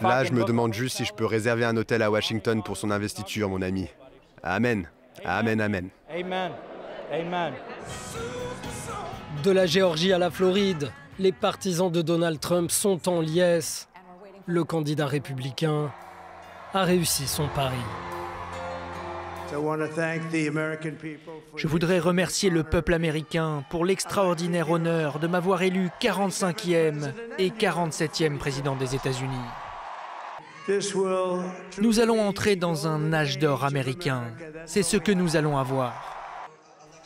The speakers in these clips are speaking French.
Là, je me demande juste si je peux réserver un hôtel à Washington pour son investiture, mon ami. Amen. Amen, amen. Amen. Amen. De la Géorgie à la Floride, les partisans de Donald Trump sont en liesse. Le candidat républicain a réussi son pari. Je voudrais remercier le peuple américain pour l'extraordinaire honneur de m'avoir élu 45e et 47e président des États-Unis. Nous allons entrer dans un âge d'or américain. C'est ce que nous allons avoir.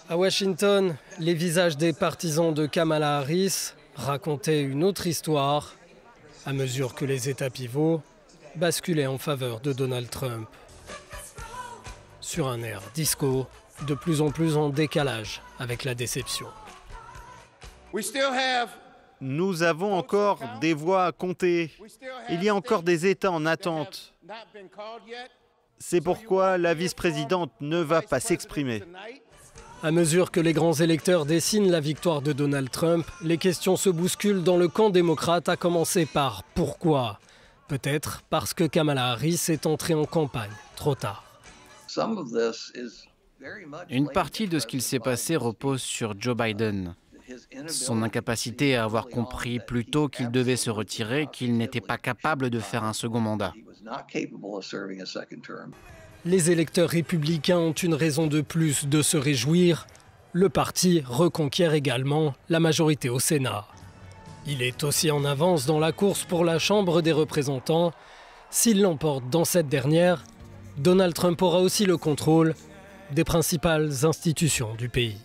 À Washington, les visages des partisans de Kamala Harris racontaient une autre histoire à mesure que les États pivots basculaient en faveur de Donald Trump. Sur un air disco, de plus en plus en décalage avec la déception. Nous avons encore des voix à compter. Il y a encore des États en attente. C'est pourquoi la vice-présidente ne va pas s'exprimer. À mesure que les grands électeurs dessinent la victoire de Donald Trump, les questions se bousculent dans le camp démocrate, à commencer par pourquoi ? Peut-être parce que Kamala Harris est entrée en campagne trop tard. Une partie de ce qu'il s'est passé repose sur Joe Biden. Son incapacité à avoir compris plus tôt qu'il devait se retirer, qu'il n'était pas capable de faire un second mandat. Les électeurs républicains ont une raison de plus de se réjouir. Le parti reconquiert également la majorité au Sénat. Il est aussi en avance dans la course pour la Chambre des représentants. S'il l'emporte dans cette dernière, Donald Trump aura aussi le contrôle des principales institutions du pays.